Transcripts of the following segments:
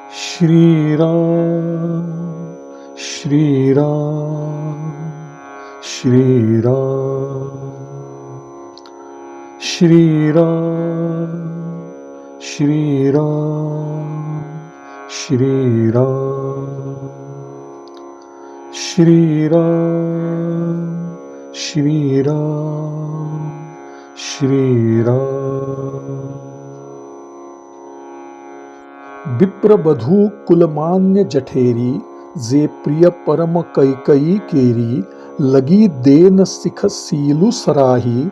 श्री राम श्री राम श्री राम श्री राम श्री राम श्री राम श्री राम श्री राम श्री राम। विप्रबधू कुलमान्य जठेरी, जे प्रिय परम कैकई केरी, लगी देन सिख सीलु सराही,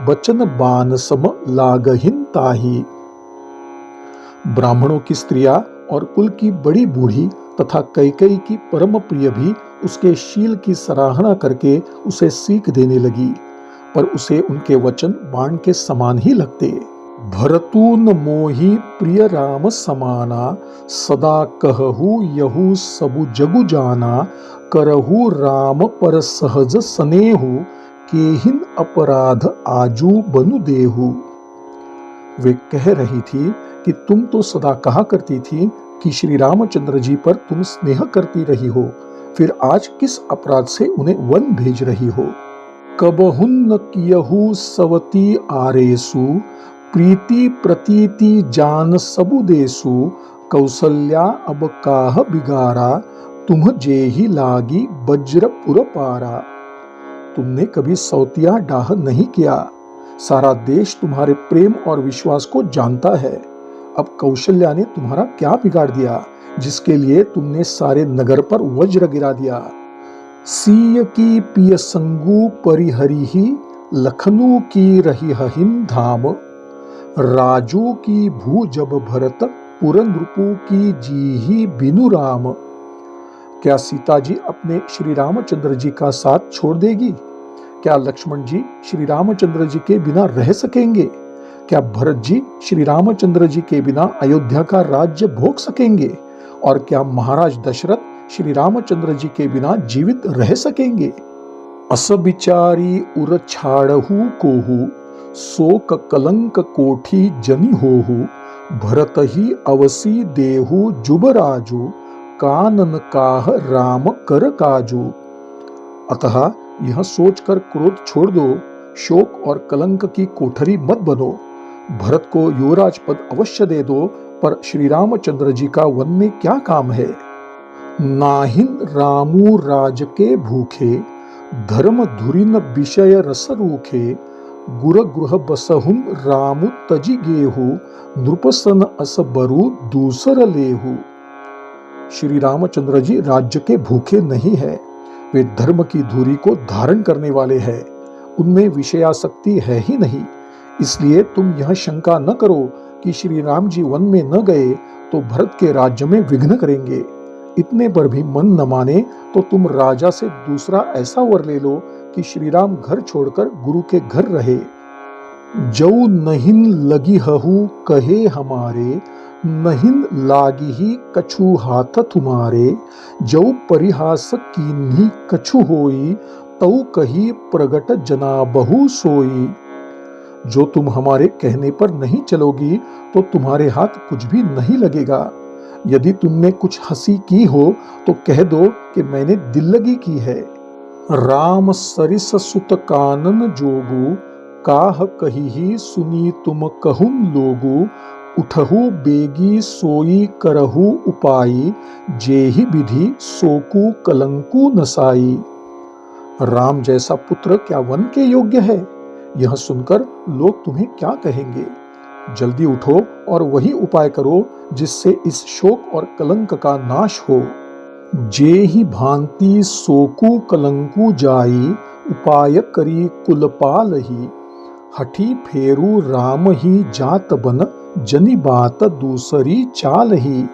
बचन बान सम लागहिन ताही। ब्राह्मणों की स्त्रियां और कुल की बड़ी बूढ़ी तथा कैकई की परम प्रिय भी उसके शील की सराहना करके उसे सीख देने लगी, पर उसे उनके वचन बाण के समान ही लगते। भरतून मोहि प्रिय राम समाना, सदा कहहु यहु सबु जगु जाना, करहु राम पर सहज सनेहु, केहिन अपराध आजू बनु देहु। वे कह रही थी कि तुम तो सदा कहा करती थी कि श्री रामचंद्र जी पर तुम स्नेह करती रही हो, फिर आज किस अपराध से उन्हें वन भेज रही हो। कबहुन कियहु सवती आरेसु, प्रीति प्रतीति जान सबु देसु, कौसल्या अब काह बिगारा, तुम जेहि लागी वज्रपुर पारा। तुमने कभी सौतिया डाह नहीं किया, सारा देश तुम्हारे प्रेम और विश्वास को जानता है। अब कौशल्या ने तुम्हारा क्या बिगाड़ दिया, जिसके लिए तुमने सारे नगर पर वज्र गिरा दिया। सीय की पिय संगु परिहरिहि, लखनऊ की रही हिन धाम, राजू की भू जब भरत, पुर नृपु की जीहि बिनु राम। क्या सीता जी अपने श्री रामचंद्र जी का साथ छोड़ देगी? क्या लक्ष्मण जी श्री रामचंद्र जी के बिना रह सकेंगे? क्या भरत जी श्री रामचंद्र जी के बिना अयोध्या का राज्य भोग सकेंगे? और क्या महाराज दशरथ श्री रामचंद्र जी के बिना जीवित रह सकेंगे? अस बिचारी उर छाड़हु कोहु, शोक कलंक कोठी जनि होहु, भरत ही अवसी देहु जुबराजु, कानन काह राम कर काजू। अतः यह सोचकर क्रोध छोड़ दो, शोक और कलंक की कोठरी मत बनो। भरत को युवराज पद अवश्य दे दो, पर श्री रामचंद्र जी का वन में क्या काम है। नाहिन रामू राज के भूखे, धर्म धुरिन विषय रस रूखे, गुर गृह बसहुन रामु तजी गेहु, नृपसन अस बरु दूसर लेहु। श्री रामचंद्र जी राज्य के भूखे नहीं है, वे धर्म की धुरी को धारण करने वाले हैं, उनमें विषयासक्ति है ही नहीं। इसलिए तुम यह शंका न करो कि श्री राम जी वन में न गए तो भरत के राज्य में विघ्न करेंगे। इतने पर भी मन न माने तो तुम राजा से दूसरा ऐसा वर ले लो कि श्री राम घर छोड़कर गुरु के घर रहे। जऊ नहिन लगी हहु कहे हमारे, नहिन लागी ही कछु हाथ तुम्हारे, जऊ परिहास कीन्ही कछु होई, तऊ कही प्रगट जना बहु सोई। जो तुम हमारे कहने पर नहीं चलोगी तो तुम्हारे हाथ कुछ भी नहीं लगेगा। यदि तुमने कुछ हंसी की हो तो कह दो कि मैंने दिल लगी की है। राम सरिस सुत कानन जोगु, काह कही ही सुनी तुम कहूं लोगु, उठहु बेगी सोई करहु उपाई, जेहि विधि सोकु कलंकु नसाई। राम जैसा पुत्र क्या वन के योग्य है? यह सुनकर लोग तुम्हें क्या कहेंगे। जल्दी उठो और वही उपाय करो जिससे इस शोक और कलंक का नाश हो। जेहि भांति सोकु कलंकु जाई, उपाय करी कुलपालहि, हठी फेरू राम ही जात बन, जनि बात दूसरी चालहि।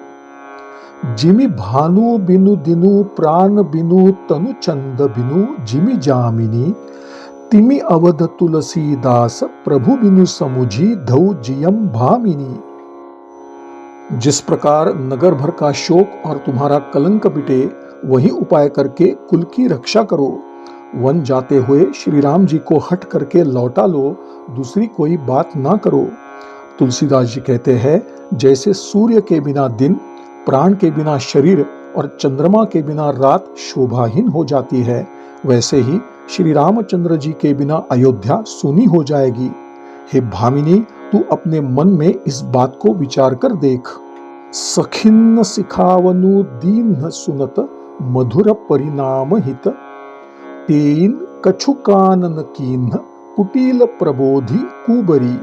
जिमि भानु बिनु दिनु प्राण बिनु, तनु चंद बिनु जिमि जामिनी, तिमि अवध तुलसीदास, प्रभु बिनु समुझी धौ जियम भामिनी। जिस प्रकार नगर भर का शोक और तुम्हारा कलंक बिटे, वही उपाय करके कुल की रक्षा करो। वन जाते हुए श्री राम जी को हट करके लौटा लो, दूसरी कोई बात ना करो। तुलसीदास जी कहते हैं, जैसे सूर्य के बिना दिन, प्राण के बिना शरीर और चंद्रमा के बिना रात शोभाहीन हो जाती है, वैसे ही श्री रामचंद्र जी के बिना अयोध्या सूनी हो जाएगी। हे भामिनी, तू अपने मन में इस बात को विचार कर देख। सखिन्न सिखावनु दीन सुनत मधुर परिणाम हित, तेन कछु कानन कीन्ह कुटिल प्रबोधि कुबरी।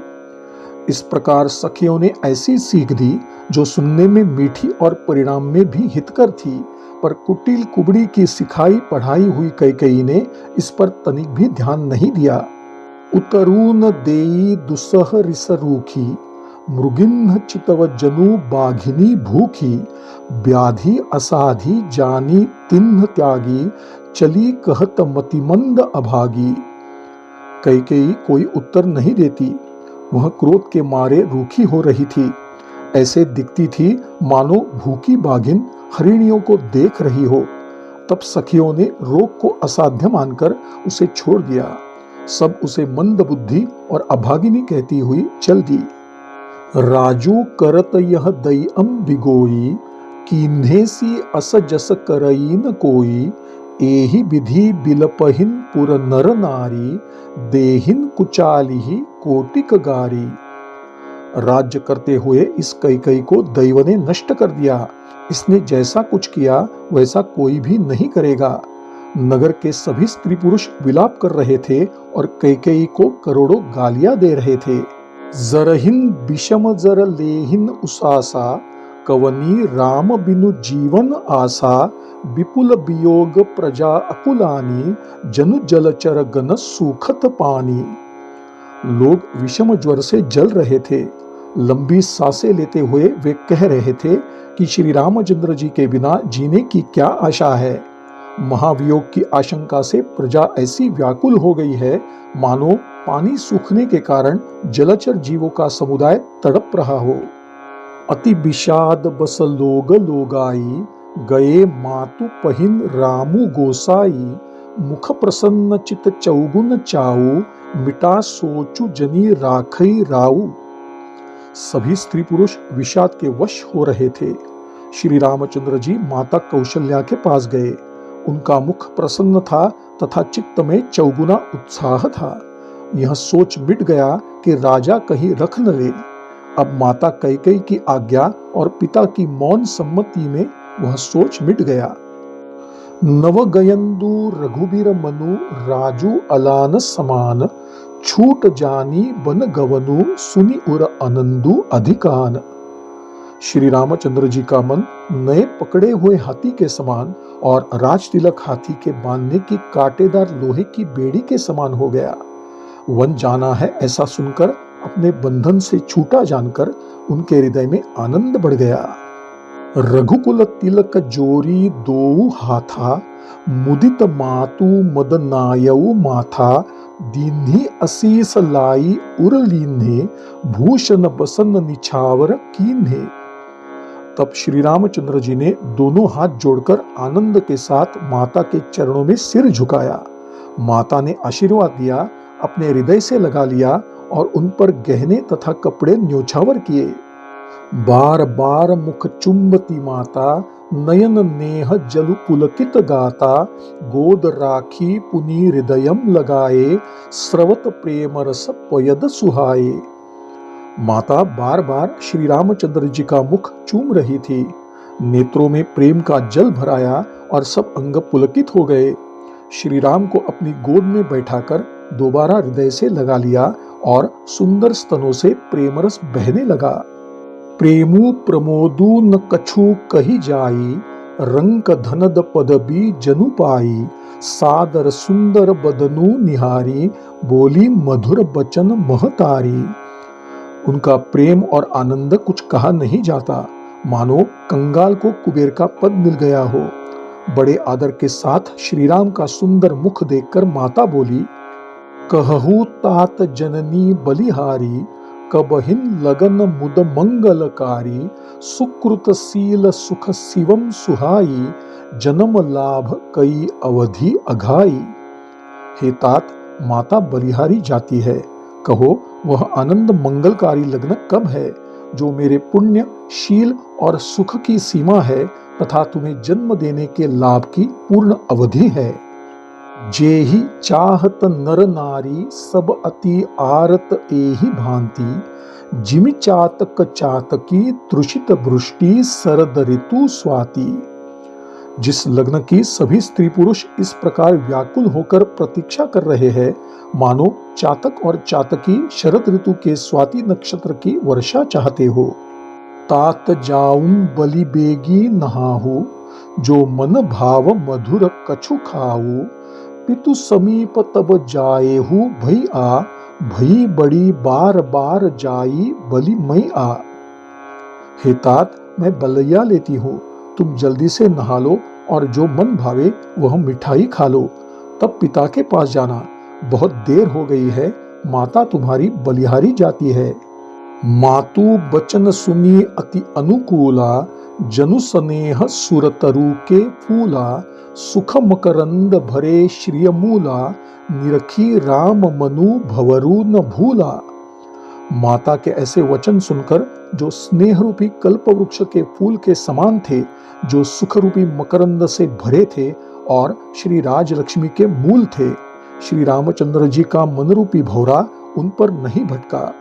इस प्रकार सखियों ने ऐसी सीख दी जो सुनने में मीठी और परिणाम में भी हितकर थी, पर कुटिल कुबड़ी की सिखाई पढ़ाई हुई कैकेयी ने इस पर तनिक भी ध्यान नहीं दिया। उतरून देई दुसह रिस रूखी, मृगिन्ह चितव जनु बाघिनी भूखी, व्याधि असाधि जानी तिन्ह त्यागी, चली कहत मतिमंद अभागी। कैकेयी कोई उत्तर नहीं देती। वह क्रोध के मारे रूखी हो रही थी। ऐसे दिखती थी मानो भूखी बाघिन हरिणियों को देख रही हो। तब सखियों ने रोग को असाध्य मानकर उसे छोड़ दिया। सब उसे मंद बुद्धि और अभागिनी कहती हुई चल दी। राजू करत यह दईअम बिगोई, कीन्हेसी अस जस करई न कोई, एहि विधि बिलपहिन पुर नर नारी, देहिन कुचालिहि कोटिक गारी। राज्य करते हुए इस कैकेयी को दैव ने नष्ट कर दिया। इसने जैसा कुछ किया वैसा कोई भी नहीं करेगा। नगर के सभी स्त्री पुरुष विलाप कर रहे थे और कैकेयी को करोड़ों गालियां दे रहे थे। जरहिन विषम जर लेहिन उसासा, कवनी राम बिनु जीवन आसा, विपुल वियोग प्रजा अकुलानी, जनु जलचर गन सूखत पानी। लोग विषम ज्वर से जल रहे थे। लंबी सांसें लेते हुए वे कह रहे थे कि श्री रामचंद्र जी के बिना जीने की क्या आशा है। महावियोग की आशंका से प्रजा ऐसी व्याकुल हो गई है मानो पानी सूखने के कारण जलचर जीवों का समुदाय तड़प रहा हो। अति विषाद बस लोग लोगाई, गए मातु पहिन रामु गोसाई, मुख प्रसन्न चित चौगुन चाऊ, मिटा सोचु जनी राखई राऊ। सभी स्त्री पुरुष विषाद के वश हो रहे थे। श्री रामचंद्र जी माता कौशल्या के पास गए। उनका मुख प्रसन्न था तथा चित्त में चौगुना उत्साह था। यह सोच मिट गया कि राजा कहीं रख न ले। अब माता कैकेयी की आज्ञा और पिता की मौन सम्मति में वह सोच मिट गया। नव गयंदु रघुबीर मनु, राजू अलान समान, छूट जानी बन गवनु, सुनि उर अनंदु अधिकान। श्री रामचंद्र जी का मन नए पकड़े हुए हाथी के समान और राज तिलक हाथी के बांधने की कांटेदार लोहे की बेड़ी के समान हो गया। वन जाना है ऐसा सुनकर, अपने बंधन से छूटा जानकर उनके हृदय में आनंद बढ़ गया। रघुकुल तिलक जोरी दो हाथा, मुदित मातु मद नायऊ माथा, दीन्ही असीस लाई उरलीन्हे, भूषण बसन निछावर कीन्हे। तब श्री रामचंद्र जी ने दोनों हाथ जोड़कर आनंद के साथ माता के चरणों में सिर झुकाया। माता ने आशीर्वाद दिया, अपने हृदय से लगा लिया और उन पर गहने तथा कपड़े न्योछावर किए। बार बार मुख चुंबती माता, नयन नेह जलु पुलकित गाता, गोद राखी पुनि हृदयम लगाए, स्रवत प्रेम रस पयद सुहाए। माता बार बार श्री रामचंद्र जी का मुख चूम रही थी। नेत्रों में प्रेम का जल भराया और सब अंग पुलकित हो गए। श्री राम को अपनी गोद में बैठाकर दोबारा हृदय से लगा लिया और सुंदर स्तनों से प्रेमरस बहने लगा। प्रेमु प्रमोदु न कछु कही जाई, रंक धनद पदबी जनु पाई, सादर सुंदर बदनु निहारी, बोली मधुर बचन महतारी। उनका प्रेम और आनंद कुछ कहा नहीं जाता, मानो कंगाल को कुबेर का पद मिल गया हो। बड़े आदर के साथ श्री राम का सुंदर मुख देखकर माता बोली, कहहु तात जननी बलिहारी, कबहिन लगन मुद मंगलकारी, सुकृत सील सुख शिवम सुहाई, जन्म लाभ कई अवधि अघाई। हे तात, माता बलिहारी जाती है, कहो वह आनंद मंगलकारी लग्न कब है। जो मेरे पुण्य, शील और सुख की सीमा है तथा तुम्हें जन्म देने के लाभ की पूर्ण अवधि है। जेहि चाहत नर नारी सब अति आरत एहि भांति, जिमि चातक चातकी तृषित वृष्टि शरद ऋतु स्वाति। जिस लग्न की सभी स्त्री पुरुष इस प्रकार व्याकुल होकर प्रतीक्षा कर रहे हैं, मानो चातक और चातकी शरद ऋतु के स्वाति नक्षत्र की वर्षा चाहते हो। तात जाऊं बलि बेगी नहाहु, जो मन भाव मधुर कछु खाऊ, पितु समीप तब जाएहु भई आ, भई बड़ी बार बार जाई बलि मई आ। हे तात, मैं बलैया लेती हूँ, तुम जल्दी से नहा लो और जो मन भावे वह मिठाई खा लो। तब पिता के पास जाना, बहुत देर हो गई है, माता तुम्हारी बलिहारी जाती है। मातु बचन सुनी अति अनुकूला, जनु स्नेह सुरतरु के फूला, सुख मकरंद भरे श्रिय मूला, निरखी राम मनु भवरु न भूला। माता के ऐसे वचन सुनकर जो स्नेह रूपी कल्प वृक्ष के फूल के समान थे, जो सुख रूपी मकरंद से भरे थे और श्री राज लक्ष्मी के मूल थे, श्री रामचंद्र जी का मन रूपी भौरा उन पर नहीं भटका।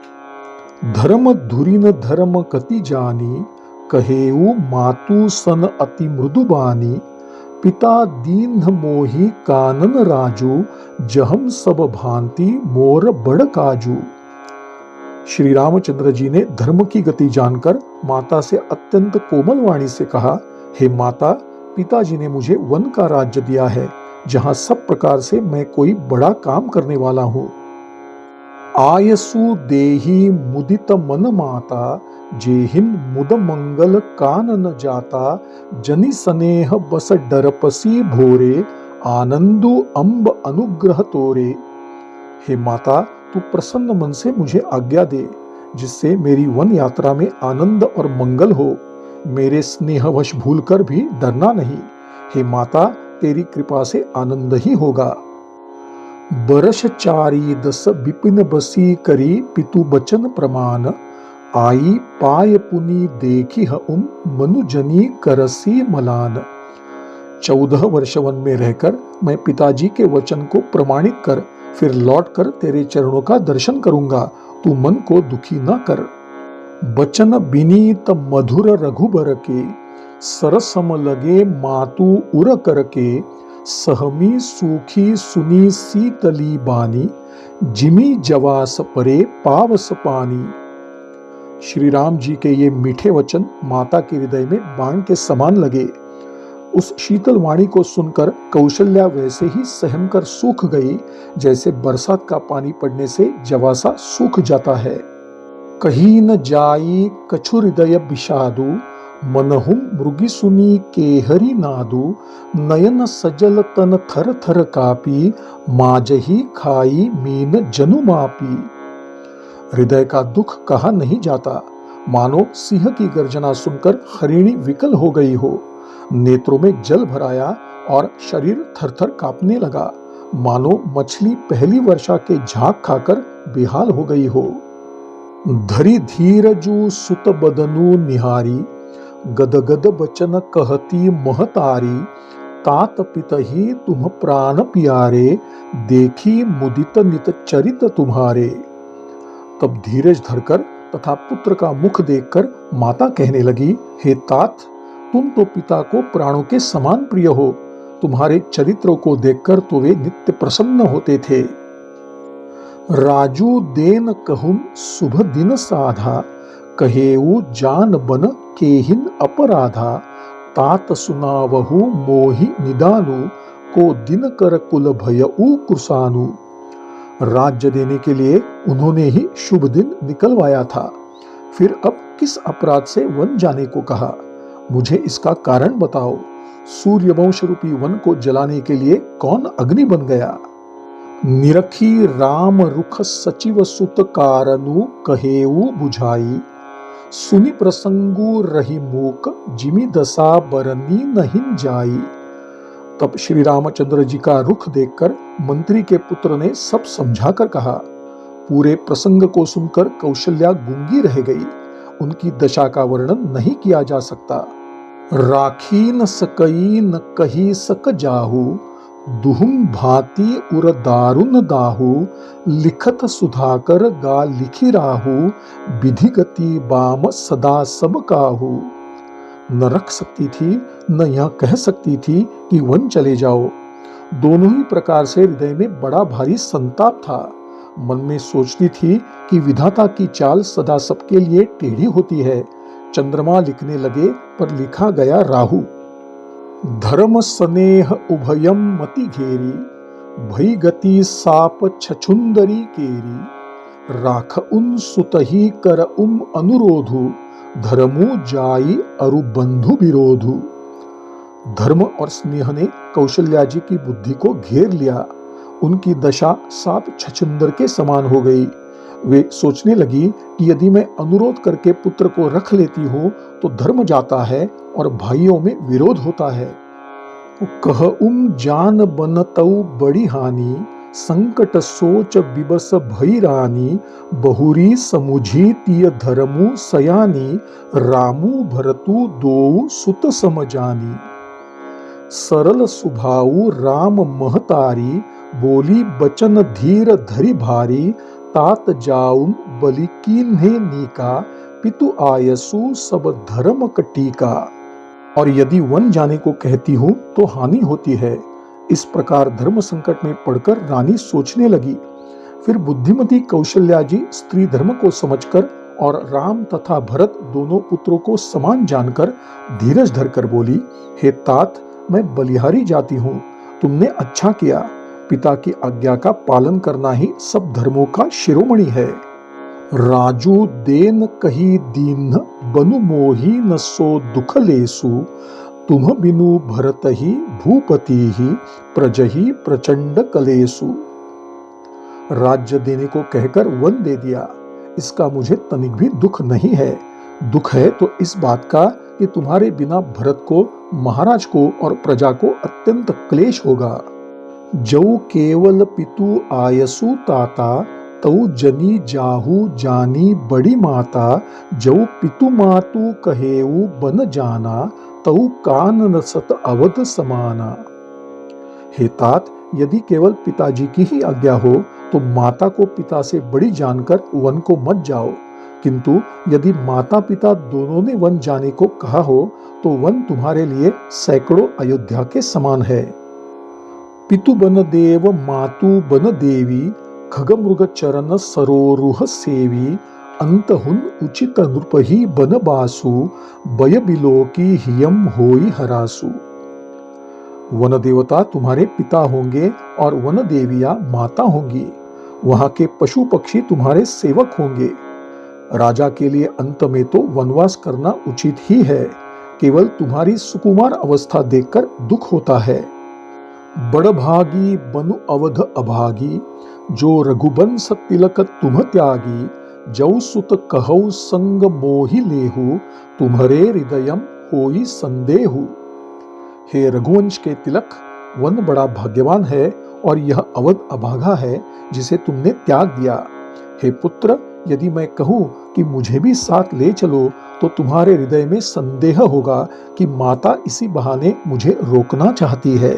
धर्म धुरीन धर्म कति जानी, कहेऊ मातु सन अति मृदुबानी, पिता दीन मोहि कानन राजू, जहम सब भांति मोर बड़ काजू। श्री रामचंद्र जी ने धर्म की गति जानकर माता से अत्यंत कोमल वाणी से कहा, हे माता, पिताजी ने मुझे वन का राज्य दिया है, जहां सब प्रकार से मैं कोई बड़ा काम करने वाला हूँ। आयसु देहि मुदित मन माता, जेहिन मुद मंगल कानन जाता, जनि स्नेह बस डरपसी भोरे, आनंदु अम्ब अनुग्रह तोरे। हे माता, तू प्रसन्न मन से मुझे आज्ञा दे, जिससे मेरी वन यात्रा में आनंद और मंगल हो। मेरे स्नेहवश भूलकर भी डरना नहीं। हे माता, तेरी कृपा से आनंद ही होगा। बरस चारी दस विपिन बसी करी, पितु बचन प्रमाण, आई पाय पुनि देखी हउम मनुजनी करसी मलान। 14 वर्ष वन में रहकर मैं पिताजी के वचन को प्रमाणित कर फिर लौटकर तेरे चरणों का दर्शन करूंगा, तू मन को दुखी न कर। बचन बिनीत मधुर रघुबर के, सरसम लगे मातु उर कर के, सहमी सूखी सुनी सीतली बानी, जिमी जवास परे पावस पानी। श्री राम जी के ये मीठे वचन माता के हृदय में बाण के समान लगे। उस शीतल वाणी को सुनकर कौशल्या वैसे ही सहम कर सूख गई, जैसे बरसात का पानी पड़ने से जवासा सूख जाता है। कहीं न जाई कछु हृदय विषादु, मनहुम मृगी सुनी केहरी नादु, नयन सजल तन थर थर कापी, माजही खाई मीन जनु मापी। हृदय का दुख कहा नहीं जाता, मानो सिंह की गर्जना सुनकर हरिणी विकल हो गई हो। नेत्रों में जल भराया और शरीर थरथर कांपने लगा, मानो मछली पहली वर्षा के झाग खाकर बेहाल हो गई हो। धरी धीरजु सुत बदनु निहारी, गदगद बचन कहती महतारी, तात पितहि तुम प्राण प्यारे, देखी मुदित नित चरित तुम्हारे। तब धीरज धरकर तथा पुत्र का मुख देखकर माता कहने लगी, हे तात, तुम तो पिता को प्राणों के समान प्रिय हो, तुम्हारे चरित्रों को देखकर तो वे नित्य प्रसन्न होते थे। राजू देन कहूं शुभ दिन साधा, कहेऊ जान बन केहिन अपराधा, तात सुनावहु मोहि निदानु, को दिन कर कुल भयउ कुसानु। राज्य देने के लिए उन्होंने ही शुभ दिन निकलवाया था, फिर अब किस अपराध से वन जाने को कहा, मुझे इसका कारण बताओ। सूर्यवंश रूपी वन को जलाने के लिए कौन अग्नि बन गया। निरखी राम रुख सचिव सुत कारनु, कहेऊ बुझाई, सुनि प्रसंगु रही मूक, जिमि दशा बरनी नहीं जाई। तब श्री रामचंद्र जी का रुख देखकर मंत्री के पुत्र ने सब समझाकर कहा। पूरे प्रसंग को सुनकर कौशल्या गूंगी रह गई। उनकी दशा का वर्णन नहीं किया जा सकता। राखी न सकई न कही सक जाहू, दुहुम भांति उर दारुन दाहू, लिखत सुधाकर गा लिखी राहू, विधि गति बाम सदा सब काहू। न रख सकती थी न यह कह सकती थी कि वन चले जाओ। दोनों ही प्रकार से हृदय में बड़ा भारी संताप था। मन में सोचती थी कि विधाता की चाल सदा सबके लिए टेढ़ी होती है। चंद्रमा लिखने लगे पर लिखा गया राहु। धर्म स्नेह उभयम मति घेरी, भई गति साप छछुंदरी केरी, राख उन सुतही कर अनुरोधु, धर्मु जाई अरु बंधु विरोधु। धर्म और स्नेह ने कौशल्या जी की बुद्धि को घेर लिया। उनकी दशा साप छछुंदर के समान हो गई। वे सोचने लगी कि यदि मैं अनुरोध करके पुत्र को रख लेती हूँ तो धर्म जाता है और भाइयों में विरोध होता है। कह जान बनतऊ बड़ी हानि, संकट सोच बिबस भई रानी, बहुरी समुझी तिय धर्मु सयानी, रामु भरतु दोऊ सुत समजानी। सरल सुभाऊ राम महतारी, बोली बचन धीर धरि भारी, तात जाउन बलि कीन्हे नीका, पितु आयसु सब धर्म कटीका। और यदि वन जाने को कहती हूँ तो हानि होती है। इस प्रकार धर्म संकट में पड़कर रानी सोचने लगी। फिर बुद्धिमती कौशल्या जी स्त्री धर्म को समझकर और राम तथा भरत दोनों पुत्रों को समान जानकर धीरज धरकर बोली, हे तात, मैं बलिहारी जाती हूँ। तुमने अच्छा किया। पिता की आज्ञा का पालन करना ही सब धर्मों का शिरोमणि है। राजू देन कही दीन बनु मोही न सो दुख लेसु, तुम बिनु भरत ही भूपति ही प्रजही प्रचंड कलेसु। राज्य देने को कहकर वन दे दिया। इसका मुझे तनिक भी दुख नहीं है। दुख है तो इस बात का कि तुम्हारे बिना भरत को, महाराज को और प्रजा को अत्यंत क्लेश होगा। जऊ केवल पितु आयसु ताता, तऊ जनी जाहू जानी बड़ी माता, जऊ पितु मातु कहेऊ बन जाना, तऊ कान नसत अवध समाना। हे तात, यदि केवल पिताजी की ही आज्ञा हो तो माता को पिता से बड़ी जानकर वन को मत जाओ, किंतु यदि माता पिता दोनों ने वन जाने को कहा हो तो वन तुम्हारे लिए सैकड़ों अयोध्या के समान है। पितु बन देव मातु बन देवी, खगमृग चरण सरोरुह सेवी, अंतहुन उचित नृपहि बन बासु, बय बिलोकी हियम होई हरासु। वन देवता तुम्हारे पिता होंगे और वन देवियां माता होंगी। वहां के पशु पक्षी तुम्हारे सेवक होंगे। राजा के लिए अंत में तो वनवास करना उचित ही है। केवल तुम्हारी सुकुमार अवस्था देखकर दुख होता है। बड़भागी बनु अवध अभागी, जो रघुबंश तिलक तुम त्यागी, जौ सुत कहौ संग मोहि लेहु, तुम्हारे हृदयम होई संदेहु। हे रघुवंश के तिलक, वन बड़ा भाग्यवान है और यह अवध अभागा है जिसे तुमने त्याग दिया। हे पुत्र, यदि मैं कहूँ कि मुझे भी साथ ले चलो तो तुम्हारे हृदय में संदेह होगा कि माता इसी बहाने मुझे रोकना चाहती है।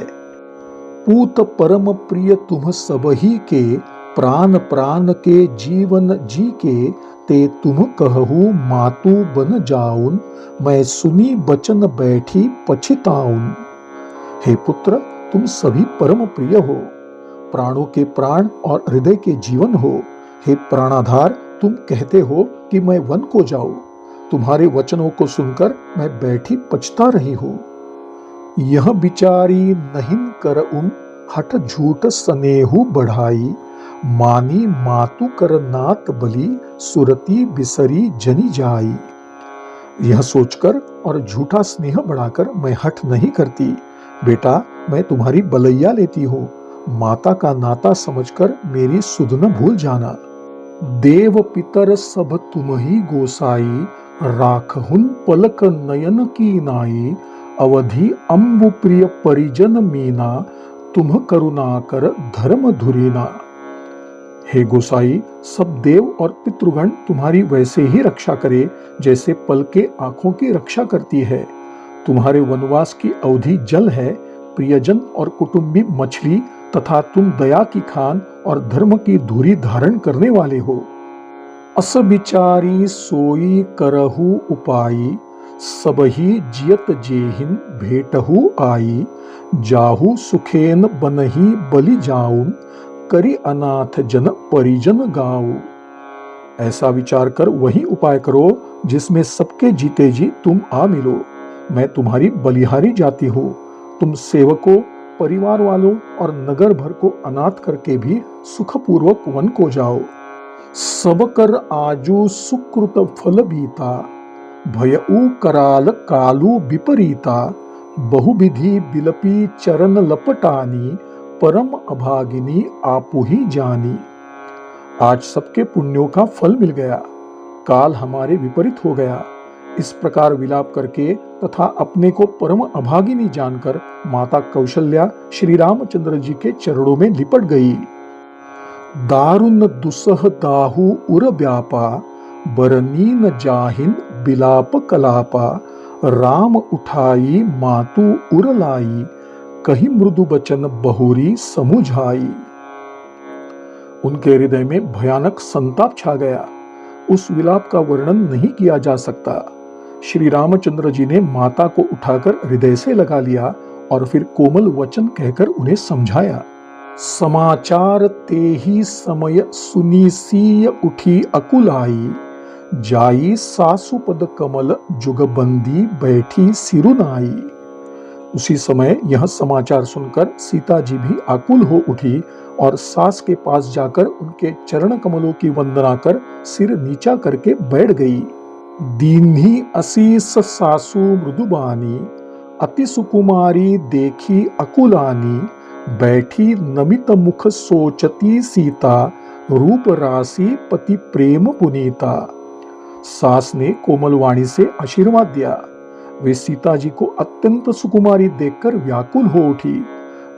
पूत परम प्रिय तुम सबही के, प्राण प्राण के जीवन जी के, ते तुम कहू मातु बन जाउन, मैं सुनी बचन बैठी पछिताउन। हे पुत्र, तुम सभी परम प्रिय हो, प्राणों के प्राण और हृदय के जीवन हो। हे प्राणाधार, तुम कहते हो कि मैं वन को जाऊं। तुम्हारे वचनों को सुनकर मैं बैठी पछता रही हूँ। यह बिचारी नहिन कर हठ झूठ स्नेहु बढ़ाई, मानी मातु कर नात बलि, सुरती बिसरी जनी जाई। यह सोचकर और झूठा स्नेह बढ़ाकर मैं हठ नहीं करती। बेटा, मैं तुम्हारी बलैया लेती हूँ। माता का नाता समझकर मेरी सुध न भूल जाना। देव पितर सब तुम ही गोसाई, राखहुन पलक नयन की नाई, अवधि अम्बु प्रिय परिजन मीना, तुम करुणा कर धर्म धुरीना। हे गोसाई, सब देव और पितृगण तुम्हारी वैसे ही रक्षा करे जैसे पल के आंखों की रक्षा करती है। तुम्हारे वनवास की अवधि जल है, प्रियजन और कुटुंबी मछली, तथा तुम दया की खान और धर्म की धुरी धारण करने वाले हो। अस बिचारी सोई करहु उपाई, सबही जियत जेहिन भेटहु आई। जाहु सुखेन बनही बलि जाऊन, करी अनाथ जन परिजन गाऊं। ऐसा विचार कर वही उपाय करो जिसमें सबके जीते जी तुम आ मिलो। मैं तुम्हारी बलिहारी जाति हूँ। तुम सेवकों, परिवार वालों और नगर भर को अनाथ करके भी सुखपूर्वक वन को जाओ। सब कर आजू सुकृत फल बीता, भयऊ कराल कालू विपरीता। बहुविधि बिलपी चरण लपटानी, परम अभागिनी आपु ही जानी। आज सबके पुण्यों का फल मिल गया, काल हमारे विपरीत हो गया। इस प्रकार विलाप करके तथा अपने को परम अभागिनी जानकर माता कौशल्या श्री रामचंद्र जी के चरणों में लिपट गई। दारुन दुसह दाहु उर व्यापा, बरनी न जाहिन बिलाप कलापा। राम उठाई मातु उर लाई, कही मृदु बचन बहुरी समुझाई। उनके हृदय में भयानक संताप छा गया। उस विलाप का वर्णन नहीं किया जा सकता। श्री रामचंद्र जी ने माता को उठाकर हृदय से लगा लिया और फिर कोमल वचन कहकर उन्हें समझाया। समाचार ते ही समय सुनीसीय उठी अकुलाई, जाई सासुपद कमल जुगबंदी बैठी सिरुनाई। उसी समय यह समाचार सुनकर सीता जी भी आकुल हो उठी और सास के पास जाकर उनके चरण कमलों की वंदना कर सिर नीचा करके बैठ गई। दीन्ही असीस सासु मृदुबानी, अति सुकुमारी देखी अकुलानी। बैठी नमित मुख सोचती सीता, रूप राशि पति प्रेम पुनीता। सास ने कोमल वाणी से आशीर्वाद दिया। वे सीता जी को अत्यंत सुकुमारी देखकर व्याकुल हो उठी।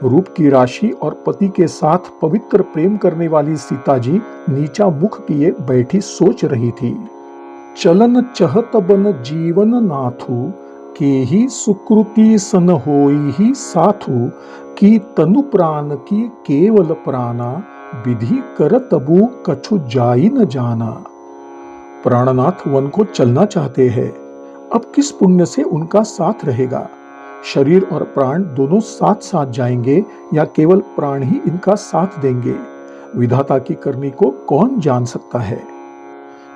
रूप की राशि और पति के साथ पवित्र प्रेम करने वाली सीता जी नीचा मुख किए बैठी सोच रही थी। चलन चहत बन जीवन नाथु, के ही सुकृति सन होई ही साथु। की तनु प्राण की केवल प्राणा, विधि कर तबु कछु जाई न जाना। प्राणनाथ वन को चलना चाहते हैं, अब किस पुण्य से उनका साथ रहेगा। शरीर और प्राण दोनों साथ साथ जाएंगे या केवल प्राण ही इनका साथ देंगे। विधाता की करनी को कौन जान सकता है।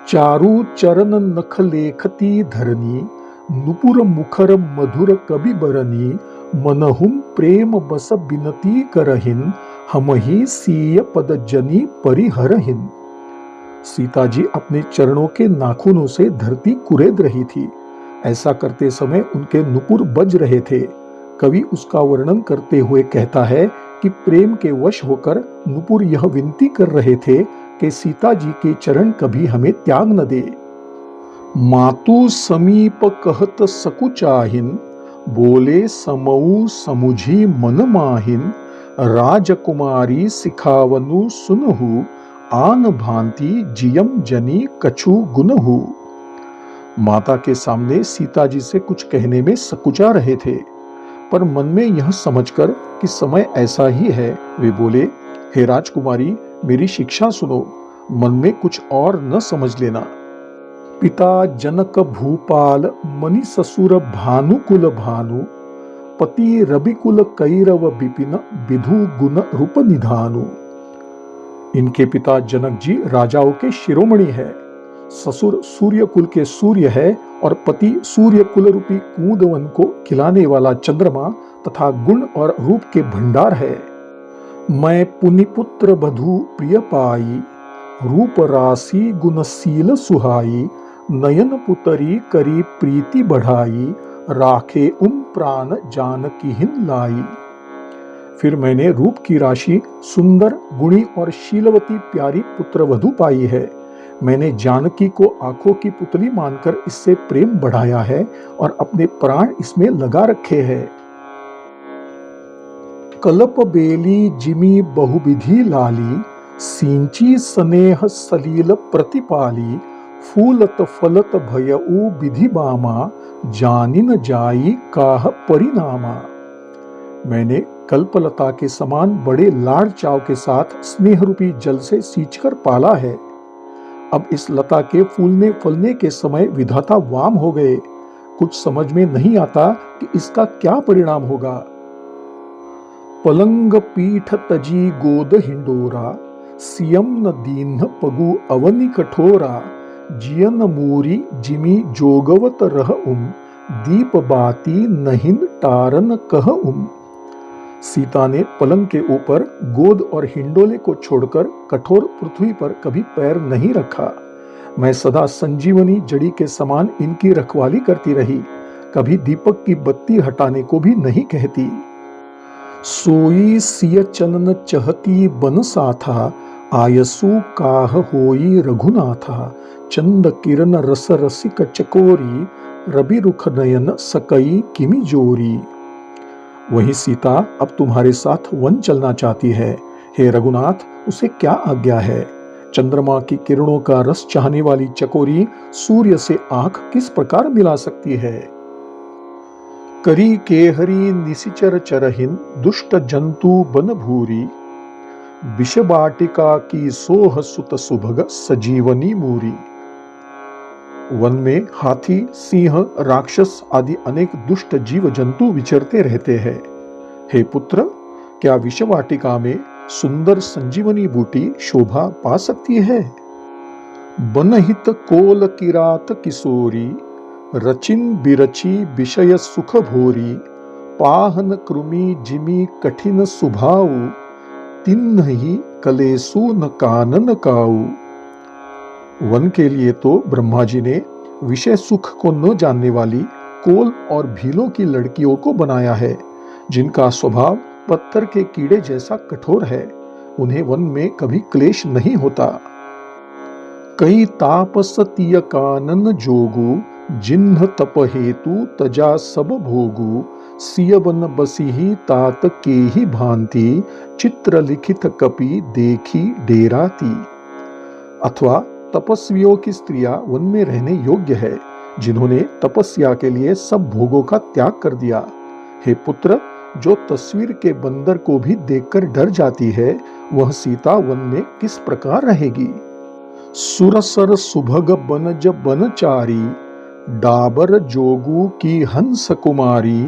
चारु चरण नख लेखती धरनी, नुपुर मुखर मधुर कवि बरनी। मनहुम प्रेम बस बिनती करहिन, हमहि सीय पद जनी परिहरहिन। सीता जी अपने चरणों के नाखूनों से धरती कुरेद रही थी। ऐसा करते समय उनके नुपुर बज रहे थे। कवि उसका वर्णन करते हुए कहता है कि प्रेम के वश होकर नुपुर यह विनती कर रहे थे कि सीता जी के चरण कभी हमें त्याग न दे। मातु समीप कहत सकुचाहिन, बोले समऊ समुझी मन माहिन। राजकुमारी सिखावनु सुनहु, आन भांति जियम जनी कछु गुनहु। माता के सामने सीता जी से कुछ कहने में सकुचा रहे थे, पर मन में यह समझकर कि समय ऐसा ही है, वे बोले, हे राजकुमारी, मेरी शिक्षा सुनो, मन में कुछ और न समझ लेना। पिता जनक भूपाल मनि ससुर भानुकुल भानु, पति रविकुल कैरव विपिन विधु गुण रूप निधानु। इनके पिता जनक जी राजाओं के शिरोमणि है, ससुर सूर्य कुल के सूर्य है और पति सूर्य कुल रूपी कूदवन को खिलाने वाला चंद्रमा तथा गुण और रूप के भंडार है। मैं पुनिपुत्र बधु प्रिय पाई, रूप राशि गुणशील सुहाई। नयन पुतरी करी प्रीति बढ़ाई, राखे प्राण जानकीहिन लाई। फिर मैंने रूप की राशि, सुंदर, गुणी और शीलवती प्यारी पुत्रवधू पाई है। मैंने जानकी को आंखों की पुतली मानकर इससे प्रेम बढ़ाया है और अपने प्राण इसमें लगा रखे हैं। कलप बेली जिमी बहुविधि लाली, सिंची स्नेह सलील प्रतिपाली, फूलत फलत भयऊ विधि बामा, जानिन जाई काह परिणामा। मैंने कल्पलता के समान बड़े लाड़ चाव के साथ स्नेह रूपी जल से सींचकर पाला है। अब इस लता के फूलने फलने के समय विधाता वाम हो गए। कुछ समझ में नहीं आता कि इसका क्या परिणाम होगा। पलंग पीठ तजी गोद हिंडोरा, सियम न दीन्ह पगु अवनि कठोरा, जियन मूरी जिमी जोगवत रह दीप बाती नहिन टारन कह सीता ने पलंग के ऊपर गोद और हिंडोले को छोड़कर कठोर पृथ्वी पर कभी पैर नहीं रखा। मैं सदा संजीवनी जड़ी के समान इनकी रखवाली करती रही, कभी दीपक की बत्ती हटाने को भी नहीं कहती। सोई सिय चनन चहती बन साथा, आयसु काह होई रघुनाथा, चंद किरण रस रसिक चकोरी, रवि रुख नयन सकई किमि जोरी। वही सीता अब तुम्हारे साथ वन चलना चाहती है। हे रघुनाथ, उसे क्या आज्ञा है? चंद्रमा की किरणों का रस चाहने वाली चकोरी सूर्य से आंख किस प्रकार मिला सकती है? करी केहरी निशिचर चरहिन, दुष्ट जंतु बन भूरी, विष बाटिका की सोह सुत सुभग सजीवनी मूरी। वन में हाथी, सिंह, राक्षस आदि अनेक दुष्ट जीव जंतु विचरते रहते हैं। हे पुत्र, क्या विषवाटिका में सुंदर संजीवनी बूटी शोभा पा सकती है? बनहित कोल किरात किशोरी, रचिन बिरची विषय सुख भोरी, पाहन कृमि जिमी कठिन सुभाऊ, तिन्हि कलेसु न कानन काऊ। वन के लिए तो ब्रह्मा जी ने विषय सुख को न जानने वाली कोल और भीलों की लड़कियों को बनाया है, जिनका स्वभाव पत्थर के कीड़े जैसा कठोर है। उन्हें वन में कभी क्लेश नहीं होता। कई तापस तिय कानन जोगु, जिन्ह तप हेतु तजा सब भोगु, सिय बन बसिही तात केहि भांति, चित्र लिखित कपि देखी डेराती। अथवा तपस्वियों की स्त्रियां वन में रहने योग्य है, जिन्होंने तपस्या के लिए सब भोगों का त्याग कर दिया। हे पुत्र, जो तस्वीर के बंदर को भी देखकर डर जाती है, वह सीता वन में किस प्रकार रहेगी? सुरसर सुभग बनज बनचारी, डाबर जोगु की हंस कुमारी,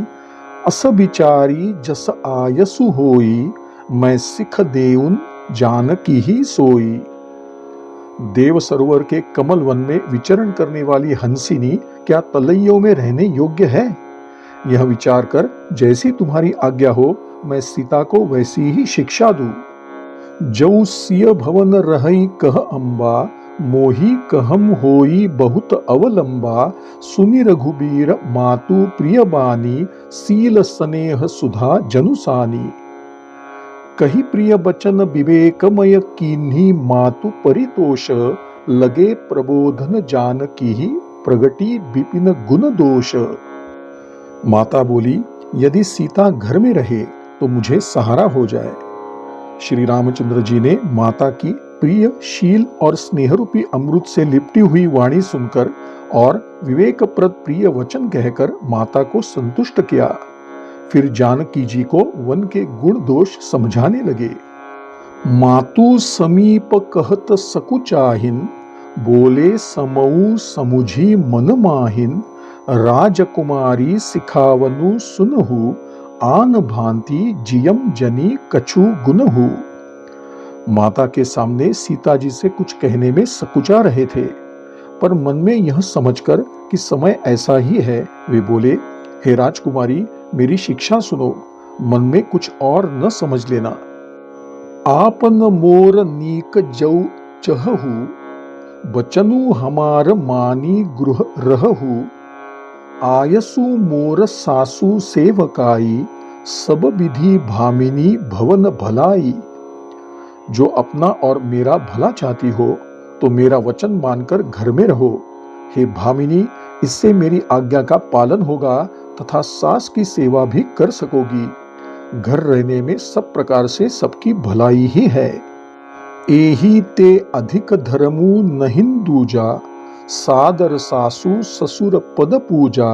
अस बिचारी जस आयसु होई, मैं सिख देउन जानकी ही सोई। देव सरोवर के कमल वन में विचरण करने वाली हंसिनी क्या तलैयों में रहने योग्य है? यह विचार कर जैसी तुम्हारी आज्ञा हो, मैं सीता को वैसी ही शिक्षा दूं। जौ सिय भवन रहई कह अम्बा, मोही कहम होई बहुत अवलंबा, सुनि रघुबीर मातु प्रिय बानी, सील स्नेह सुधा जनुसानी। कही प्रिय बचन विवेकमय कीन्ही मातु परितोष, लगे प्रबोधन जानकी ही प्रगटी विपिन गुण दोष। माता बोली, यदि सीता घर में रहे तो मुझे सहारा हो जाए। श्री रामचंद्र जी ने माता की प्रिय, शील और स्नेहरूपी अमृत से लिपटी हुई वाणी सुनकर और विवेकप्रद प्रिय वचन कहकर माता को संतुष्ट किया। फिर जानकी जी को वन के गुण दोष समझाने लगे। मातु समीप कहत सकुचाहिन, बोले समऊ समुझी मन माहिन, राजकुमारी सिखावनु सुनहु, आन भांति जियम जनी कछु गुनहु। माता के सामने सीता जी से कुछ कहने में सकुचा रहे थे, पर मन में यह समझकर कि समय ऐसा ही है, वे बोले, हे राजकुमारी, मेरी शिक्षा सुनो, मन में कुछ और न समझ लेना। आपन मोर नीक जौ चहहु, बचनु हमार मानी गृह रहहु, आयसु मोर सासु सेवकाई, सब विधि भामिनी भवन भलाई। जो अपना और मेरा भला चाहती हो तो मेरा वचन मानकर घर में रहो। हे भामिनी, इससे मेरी आज्ञा का पालन होगा तथा सास की सेवा भी कर सकोगी। घर रहने में सब प्रकार से सबकी भलाई ही है। एही ते अधिक धर्मु नहिं दूजा, सादर सासु ससुर पद पूजा,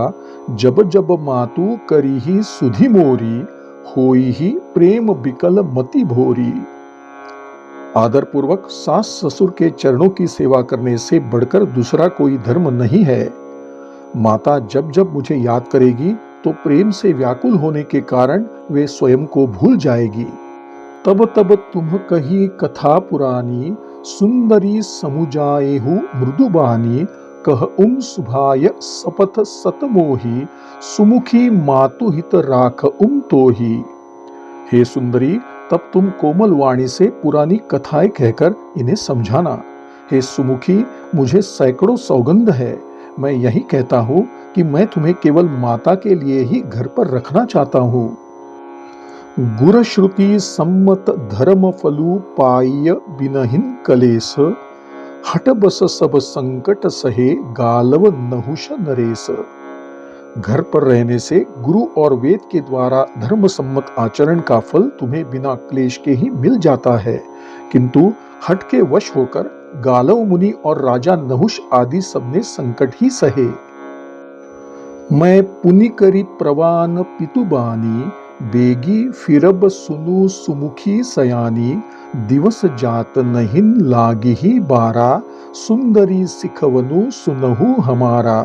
जब जब मातु करिहि सुधि मोरी, होई ही प्रेम बिकल मति भोरी। आदर पूर्वक सास ससुर के चरणों की सेवा करने से बढ़कर दूसरा कोई धर्म नहीं है। माता जब जब मुझे याद करेगी तो प्रेम से व्याकुल होने के कारण वे स्वयं को भूल जाएगी। तब तब तुम कही कथा पुरानी, सुंदरी समुजाएहु मृदुबानी, कह सुभाय सपथ सतमोही, सुमुखी मातु हित राख तोही। हे सुंदरी, तब तुम कोमल वाणी से पुरानी कथाएं कहकर इन्हें समझाना। हे सुमुखी, मुझे सैकड़ों सौगंध है। मैं यही कहता हूँ कि मैं तुम्हें केवल माता के लिए ही घर पर रखना चाहता हूँ। गुर श्रुति सम्मत धर्म फलु पाय बिनहिन कलेस, हट बस सब संकट सहे गालव नहुष नरेश। घर पर रहने से गुरु और वेद के द्वारा धर्म सम्मत आचरण का फल तुम्हें बिना क्लेश के ही मिल जाता है, किंतु हट के वश होकर गालव मुनि और राजा नहुष आदि सबने संकट ही सहे। मैं पुनि करी प्रवान पितुबानी, बेगी फिरब सुनु सुमुखी सयानी, दिवस जात नहिन लागी ही बारा, सुंदरी सिखवनु सुनहु हमारा।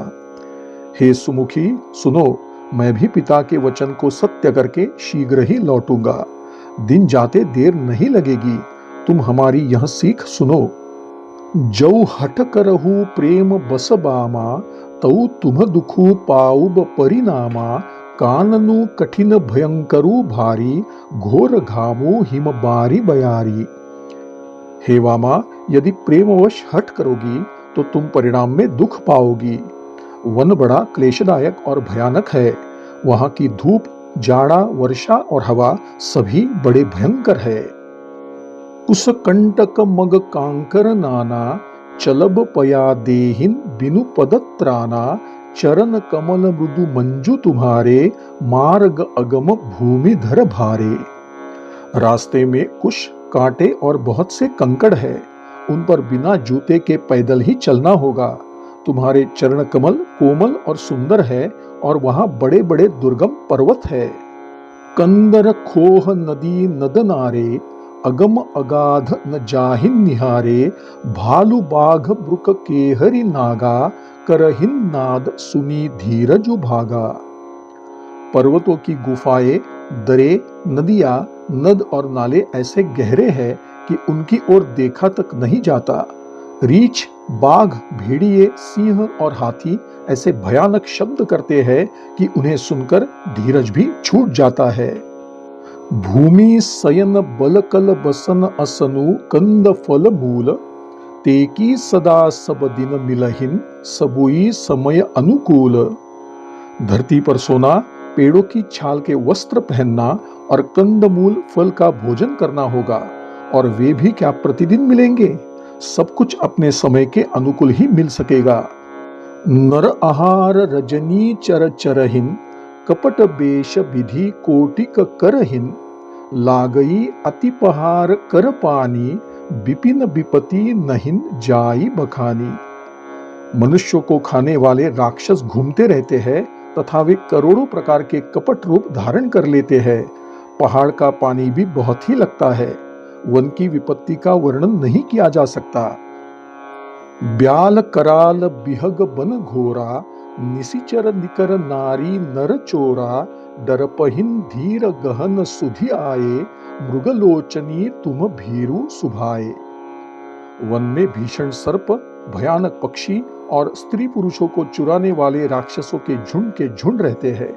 हे सुमुखी, सुनो, मैं भी पिता के वचन को सत्य करके शीघ्र ही लौटूंगा। दिन जाते देर नहीं लगेगी। तुम हमारी यह सीख सुनो। जौ हठ करहु प्रेम बस बामा, तौ तुम दुखु पाउब परिणामा, काननु कठिन भयंकरु भारी, घोर घामु हिम बारी बयारी। हे वामा, यदि प्रेमवश हठ करोगी तो तुम परिणाम में दुख पाओगी। वन बड़ा क्लेशदायक और भयानक है। वहां की धूप, जाड़ा, वर्षा और हवा सभी बड़े भयंकर है। कुस कंटक मग कांकर नाना, चलब पया देहिन बिनु पदत्राना, चरण कमल मृदु मंजु तुम्हारे, मार्ग अगम भूमि धर भारे। रास्ते में कुश, कांटे और बहुत से कंकड़ है। उन पर बिना जूते के पैदल ही चलना होगा। तुम्हारे चरण कमल कोमल और सुंदर है और वहां बड़े बड़े दुर्गम पर्वत है। कंदर खोह नदी नद नारे, अगम अगाध न जाहिन निहारे, भालु बाघ ब्रुक केहरि नागा, करहिन नाद सुनी धीरजु भागा। पर्वतों की गुफाएं, दरे, नदियां, नद और नाले ऐसे गहरे हैं कि उनकी ओर देखा तक नहीं जाता। रीछ, बाघ, भेड़िए, सिंह और हाथी ऐसे भयानक शब्द करते हैं कि उन्हें सुनकर धीरज भी छूट जाता है। भूमि सयन बलकल बसन असनु, कंद फल मूल, तेकी सदा सब दिन मिलहिन, सबुई समय अनुकूल। धरती पर सोना, पेड़ों की छाल के वस्त्र पहनना और कंदमूल फल का भोजन करना होगा, और वे भी क्या प्रतिदिन मिलेंगे? सब कुछ अपने समय के अनुकूल ही मिल सकेगा। नर आहार रजनी चर चरहिन, कपट बेश विधि कोटिक करहिन, लागई अति पहार कर पानी, विपिन विपति नहिन जाई बखानी। मनुष्यों को खाने वाले राक्षस घूमते रहते हैं तथा वे करोड़ों प्रकार के कपट रूप धारण कर लेते हैं। पहाड़ का पानी भी बहुत ही लगता है। वन की विपत्ति का वर्णन नहीं किया जा सकता। ब्याल कराल बिहग बन घोरा, निशिचर निकर नारी नर चोरा, डरपहिन धीर गहन सुधि आए, मृगलोचनी तुम भीरु सुभाए। वन में भीषण सर्प, भयानक पक्षी और स्त्री पुरुषों को चुराने वाले राक्षसों के झुंड रहते हैं।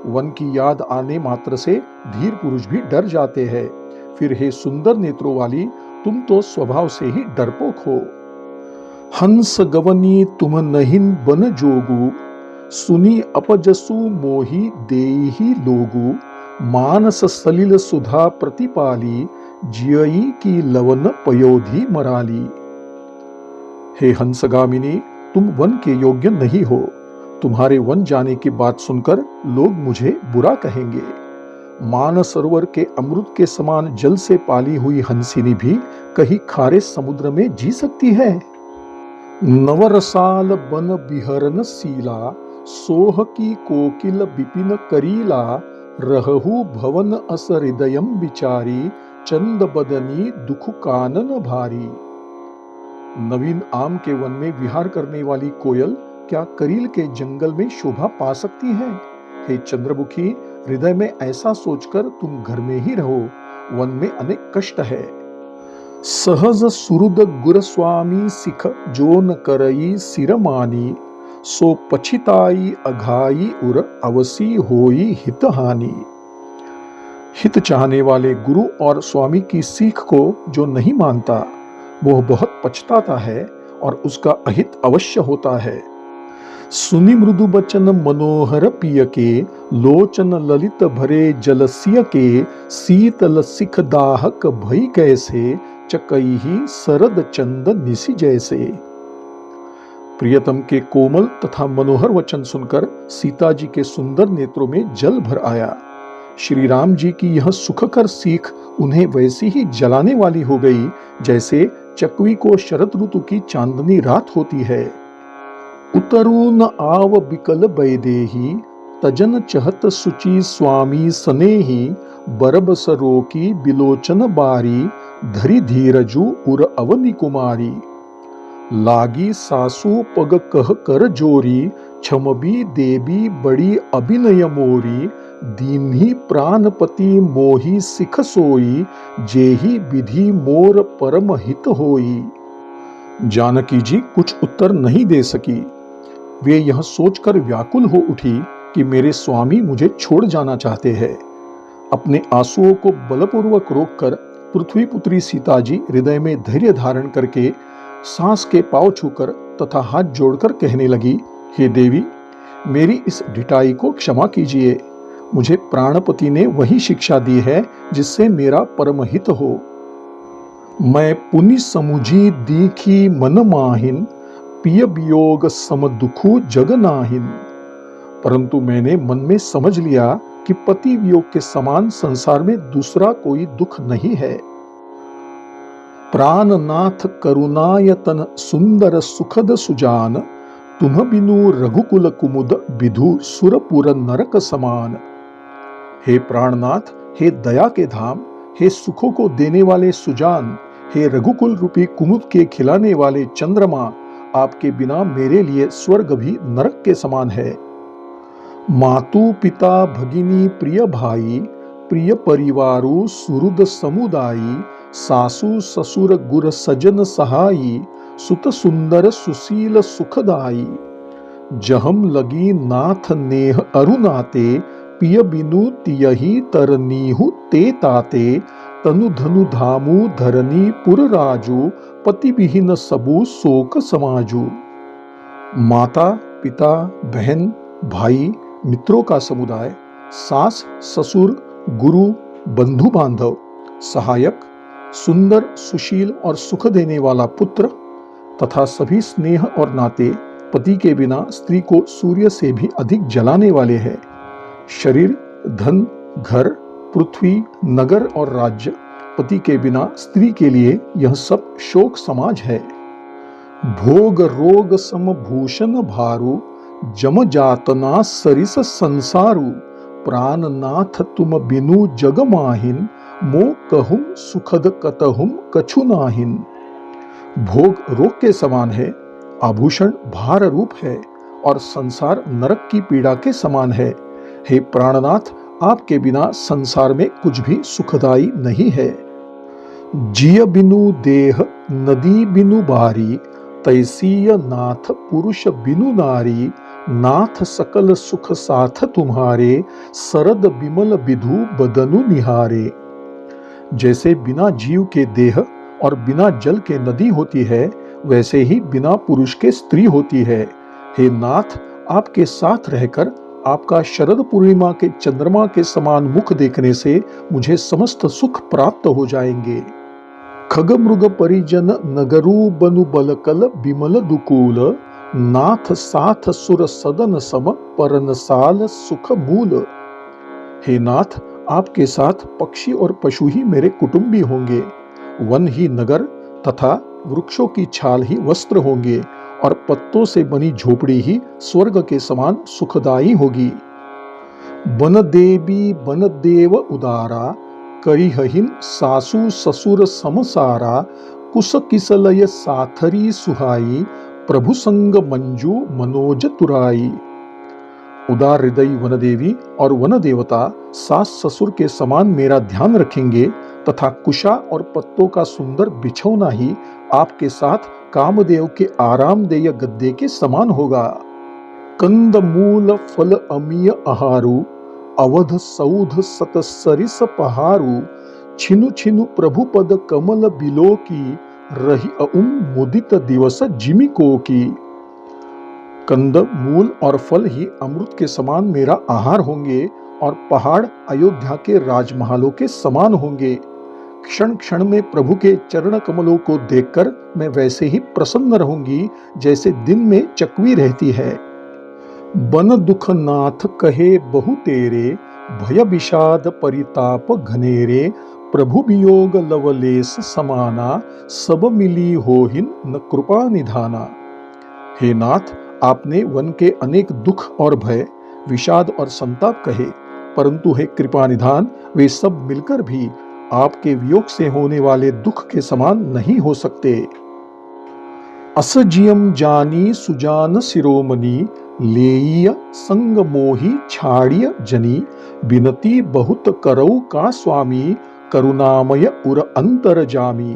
वन की याद आने मात्र से धीर पुरुष भी डर जाते हैं। फिर हे सुंदर नेत्रों वाली, तुम तो स्वभाव से ही डरपोक हो। हंस गवनी तुम नहिन बन जोगु, सुनी अपजसु मोहि देहि लोगु, मानस सलिल सुधा प्रतिपाली, जियई की लवन पयोधि मराली। हे हंसगामिनी, तुम वन के योग्य नहीं हो। तुम्हारे वन जाने की बात सुनकर लोग मुझे बुरा कहेंगे। मानसरोवर के अमृत के समान जल से पाली हुई हंसिनी भी कहीं खारे समुद्र में जी सकती है? नवरसाल बन बिहरन सीला, सोह की कोकिल बिपिन करीला, रहु भवन अस हृदयम बिचारी, चंद बदनी दुख कानन भारी। नवीन आम के वन में विहार करने वाली कोयल क्या करील के जंगल में शोभा पा सकती है? हे चंद्रमुखी, हृदय में ऐसा सोचकर तुम घर में ही रहो, वन में अनेक कष्ट है। सहज सुहृद गुर स्वामी सिख जो न करई सिरमानी, सो पछिताई अघाई उर अवसी होई हित हानि। हित चाहने वाले गुरु और स्वामी की सीख को जो नहीं मानता, वह बहुत पछताता है और उसका अहित अवश्य होता है। सुनि मृदु बचन मनोहर पिय के, लोचन ललित भरे जलसिय के, शीतल सिख दाहक भई कैसे, चकई सरद चंद निसी जैसे। प्रियतम के कोमल तथा मनोहर वचन सुनकर सीता जी के सुंदर नेत्रों में जल भर आया। श्री राम जी की यह सुखकर सीख उन्हें वैसी ही जलाने वाली हो गई जैसे चकवी को शरद ऋतु की चांदनी रात होती है। उतरु न आव बिकल बैदेही, तजन चहत सुचि स्वामी सनेही, बरब सरोकी बिलोचन बारी, धरि धीरजु उर अवनी कुमारी। लागी सासु पग कह कर जोरी, क्षमबी देवी बड़ी अभिनय मोरी, दीन्ही प्राणपति मोही सिख सोई, जेही विधि मोर परम हित होई। जानकी जी कुछ उत्तर नहीं दे सकी। वे यह सोचकर व्याकुल हो उठी कि मेरे स्वामी मुझे छोड़ जाना चाहते हैं। अपने आंसुओं को बलपूर्वक रोककर पृथ्वी पुत्री सीता जी हृदय में धैर्य धारण करके सांस के पांव छूकर तथा हाथ जोड़कर कहने लगी, हे देवी, मेरी इस ढिठाई को क्षमा कीजिए। मुझे प्राणपति ने वही शिक्षा दी है जिससे मेरा परम हित हो। मैं पुनि समुझी दीखी मन माहिन, पिय वियोग सम दुखु जग नाहिन। परंतु मैंने मन में समझ लिया कि पति वियोग के समान संसार में दूसरा कोई दुख नहीं है। प्राणनाथ करुणायतन सुंदर सुखद सुजान, तुम बिनु रघुकुल कुमुद विधु सुरपुर नरक समान। हे प्राणनाथ, हे दया के धाम, हे सुखों को देने वाले सुजान, हे रघुकुल रूपी कुमुद के खिलाने वाले चंद्रमा, आपके बिना मेरे लिए स्वर्ग भी नरक के समान है। मातु पिता भगिनी प्रिय भाई, प्रिय परिवारु सुहृद समुदायी, सासु ससुर गुर सजन सहाई, सुत सुंदर सुशील सुखदाई। जहम लगी नाथ नेह अरुनाते, पिय बिनु तियहि तरनीहु ते ताते, तनु धनु धामु धरनी पुर राजू, पति विहीन सबु शोक समाजू। माता पिता बहन भाई मित्रों का समुदाय, सास ससुर गुरु बंधु बांधव, सहायक, सुंदर सुशील और सुख देने वाला पुत्र तथा सभी स्नेह और नाते पति के बिना स्त्री को सूर्य से भी अधिक जलाने वाले हैं। शरीर, धन, घर, पृथ्वी, नगर और राज्य, पति के बिना स्त्री के लिए यह सब शोक समाज है। भोग रोग सम भूषण भारु, जम जातना सरिस संसारु, प्राणनाथ तुम बिनु जग माहिन, मो कहूं सुखद कतहुम कछु नाहिन। भोग रोग के समान है, आभूषण भार रूप है और संसार नरक की पीड़ा के समान है। हे प्राणनाथ, आपके बिना संसार में कुछ भी सुखदायी नहीं है। जिय बिनु देह नदी बिनु बारी, तैसीय नाथ पुरुष बिनु नारी, नाथ सकल सुख साथ तुम्हारे, सरद बिमल विधु बदनु निहारे। जैसे बिना जीव के देह और बिना जल के नदी होती है, वैसे ही बिना पुरुष के स्त्री होती है। हे नाथ, आपके साथ रहकर आपका शरद पूर्णिमा के चंद्रमा के समान मुख देखने से मुझे समस्त सुख प्राप्त हो जाएंगे। खग मृग परिजन नगरु बनु बलकल बिमल दुकूल, नाथ साथ सुर सदन सम परन साल सुख मूल। हे नाथ, आपके साथ पक्षी और पशु ही मेरे कुटुंबी होंगे, वन ही नगर तथा वृक्षों की छाल ही वस्त्र होंगे और पत्तों से बनी झोपड़ी ही स्वर्ग के समान सुखदायी होगी। बन देवी बन देव उदारा, करिहहिन सासु ससुर समसारा, कुश किसलय साथरी सुहाई, प्रभु संग मंजू मनोज तुराई। उदार हृदयी वनदेवी और वन देवता सास ससुर के समान मेरा ध्यान रखेंगे तथा कुशा और पत्तों का सुंदर बिछौना ही आपके साथ कामदेव के आरामदेय गद्दे के समान होगा। कंद मूल फल अमीय आहारु, अवध सौध सत सरिस पहारु, छिनु छिनु प्रभु पद कमल बिलो की, रही मुदित दिवस जिमिको की। कंद मूल और फल ही अमृत के समान मेरा आहार होंगे और पहाड़ अयोध्या के राजमहलों के समान होंगे। क्षण क्षण में प्रभु के चरण कमलों को देखकर मैं वैसे ही प्रसन्न रहूंगी जैसे दिन में चकवी रहती है। बन दुख नाथ कहे बहु तेरे, भय विषाद परिताप घनेरे, प्रभु वियोग लवलेस समाना, सब मिली होहिन न कृपा निधाना। हे नाथ, आपने वन के अनेक दुख और भय, विषाद और संताप कहे, परंतु हे कृपा निधान, वे सब मिलकर भी आपके वियोग से होने वाले दुख के समान नहीं हो सकते। असजियम जानी सुजान शिरोमणि, लेय संग मोही छाड़िय जनी, बिनती बहुत करौ का स्वामी, करुणामय उर अंतर जामी।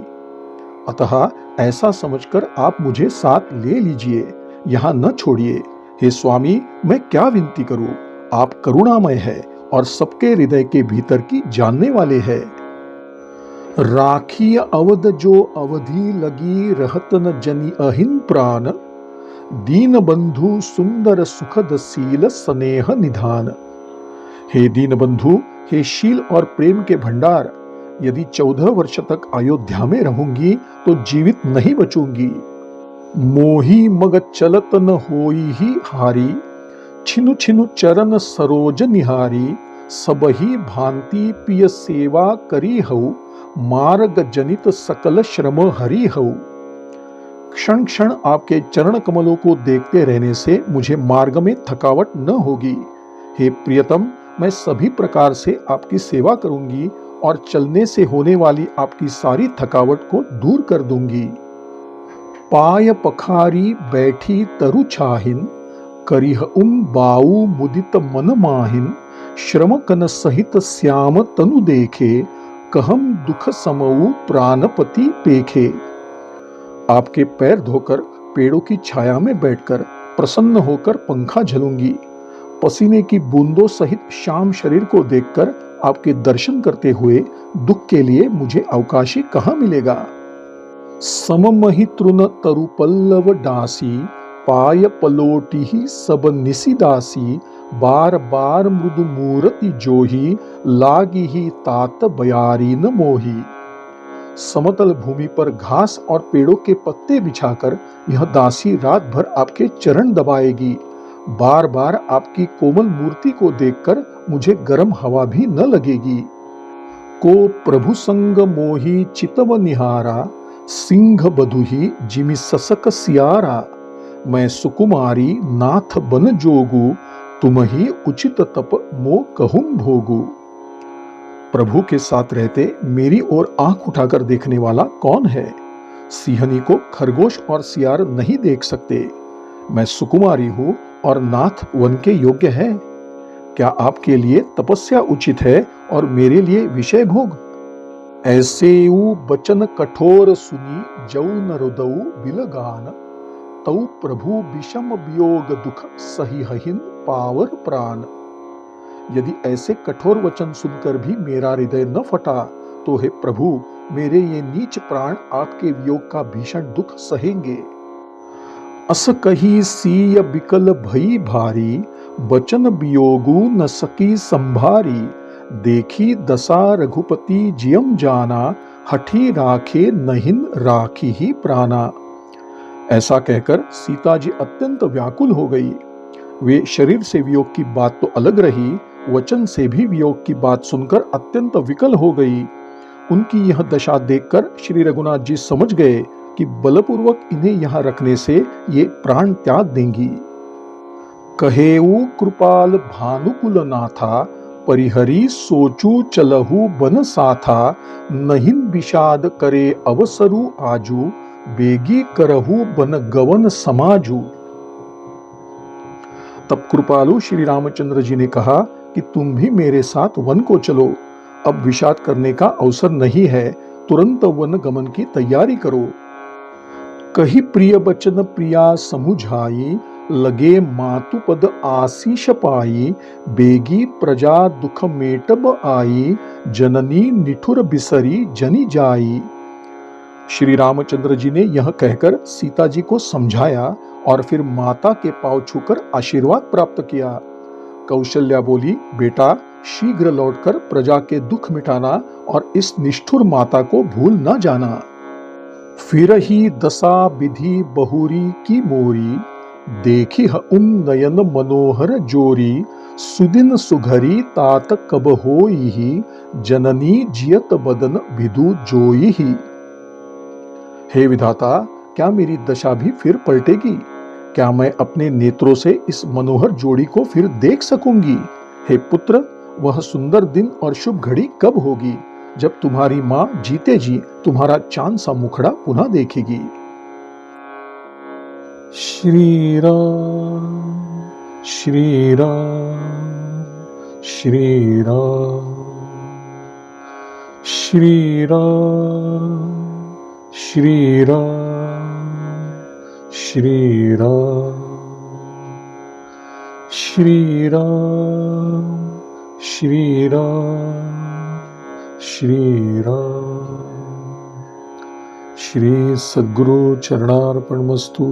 अतः ऐसा समझकर आप मुझे साथ ले लीजिए, यहाँ न छोड़िए। हे स्वामी, मैं क्या विनती करूं, आप करुणामय है और सबके हृदय के भीतर की जानने वाले हैं। राखी अवध जो अवधि लगी, रहत न जनी अहिन प्राण, दीन बंधु सुंदर सुखद सील स्नेह निधान। हे दीन बंधु, हे शील और प्रेम के भंडार, यदि 14 वर्ष तक अयोध्या में रहूंगी तो जीवित नहीं बचूंगी। मोही मग चलत न होई ही हारी, छिनु छिनु चरण सरोज निहारी, सबही भांति पिय सेवा करी हऊ, मार्ग जनित सकल श्रम हरि हऊ। क्षण क्षण आपके चरण कमलों को देखते रहने से मुझे मार्ग में थकावट न होगी। हे प्रियतम, मैं सभी प्रकार से आपकी सेवा करूंगी और चलने से होने वाली आपकी सारी थकावट को दूर कर दूंगी। पाय पखारी बैठी तरु छाहिन, करिह बाऊ मुदित मन माहिन, श्रम कन सहित श्याम तनु देखे, कहम दुख समऊ प्राणपति पेखे। आपके पैर धोकर पेड़ों की छाया में बैठकर प्रसन्न होकर पंखा झलूंगी। पसीने की बूंदों सहित श्याम शरीर को देखकर आपके दर्शन करते हुए दुख के लिए मुझे अवकाशी कहाँ मिलेगा। सममहि तृण तरु पल्लव डासी, पाय पलोटी ही सब निसिदासी, बार बार मृदु मूर्ति जोही, लागी ही तात बयारी न मोही। समतल भूमि पर घास और पेड़ों के पत्ते बिछाकर यह दासी रात भर आपके चरण दबाएगी। बार बार आपकी कोमल मूर्ति को देखकर मुझे गर्म हवा भी न लगेगी। को प्रभु संग मोही चितव निहारा, सिंह बधुही जिमि ससक सियारा, मैं सुकुमारी नाथ बन जोगू, तुम ही उचित तप मो कहूं भोगू। प्रभु के साथ रहते मेरी ओर आंख उठाकर देखने वाला कौन है। सिंहनी को खरगोश और सियार नहीं देख सकते। मैं सुकुमारी हूं और नाथ वन के योग्य है। क्या आपके लिए तपस्या उचित है और मेरे लिए विषय भोग? ऐसे बचन कठोर सुनी, जऊ न हृदऊ बिलगान, तऊ प्रभु विषम वियोग दुख सही हहिन पावर प्राण। यदि ऐसे कठोर वचन सुनकर भी मेरा हृदय न फटा तो हे प्रभु, मेरे ये नीच प्राण आपके वियोग का भीषण दुख सहेंगे। अस कही सीय बिकल भई भारी, बचन वियोगु न सकी संभारी, देखी दशा रघुपति जियम जाना, हठी राखे नहिन राखी ही प्राणा। ऐसा कहकर सीता जी अत्यंत व्याकुल हो गई। वे शरीर से वियोग की बात तो अलग रही, वचन से भी वियोग की बात सुनकर अत्यंत विकल हो गई। उनकी यह दशा देखकर श्री रघुनाथ जी समझ गए कि बलपूर्वक इन्हें यहाँ रखने से ये प्राण त्याग देंगी। कहेऊ कृपाल भानुकुल नाथा, परिहरी सोचू चलहु बन साथा, नहिन विषाद करे अवसरु आजू, बेगी करहु बन गवन समाजू। तब कृपालु श्री रामचंद्र जी ने कहा कि तुम भी मेरे साथ वन को चलो, अब विषाद करने का अवसर नहीं है, तुरंत वन गमन की तैयारी करो। कही प्रिय बचन प्रिया समुझाई, लगे मातुपद आशीष पाई, बेगी प्रजा दुख मेटब आई, जननी निठुर बिसरी जनि जाई। श्री रामचंद्र जी ने यह कहकर सीता जी को समझाया और फिर माता के पांव छूकर आशीर्वाद प्राप्त किया। कौशल्या बोली, बेटा शीघ्र लौटकर प्रजा के दुख मिटाना और इस निष्ठुर माता को भूल न जाना। फिर ही दशा विधि बहुरी की मोरी, देखी उन नयन मनोहर जोरी, सुदिन सुघरी तात कब होई ही, जननी जियत बदन विदु जोई ही। हे विधाता, क्या मेरी दशा भी फिर पलटेगी? क्या मैं अपने नेत्रों से इस मनोहर जोड़ी को फिर देख सकूंगी? हे पुत्र, वह सुंदर दिन और शुभ घड़ी कब होगी जब तुम्हारी मां जीते जी तुम्हारा चांद सा मुखड़ा पुनः देखेगी। श्री राम श्री राम श्री राम श्री राम श्री राम श्री राम श्री राम श्री राम श्री राम। श्री सद्गुरु चरणार्पणमस्तु।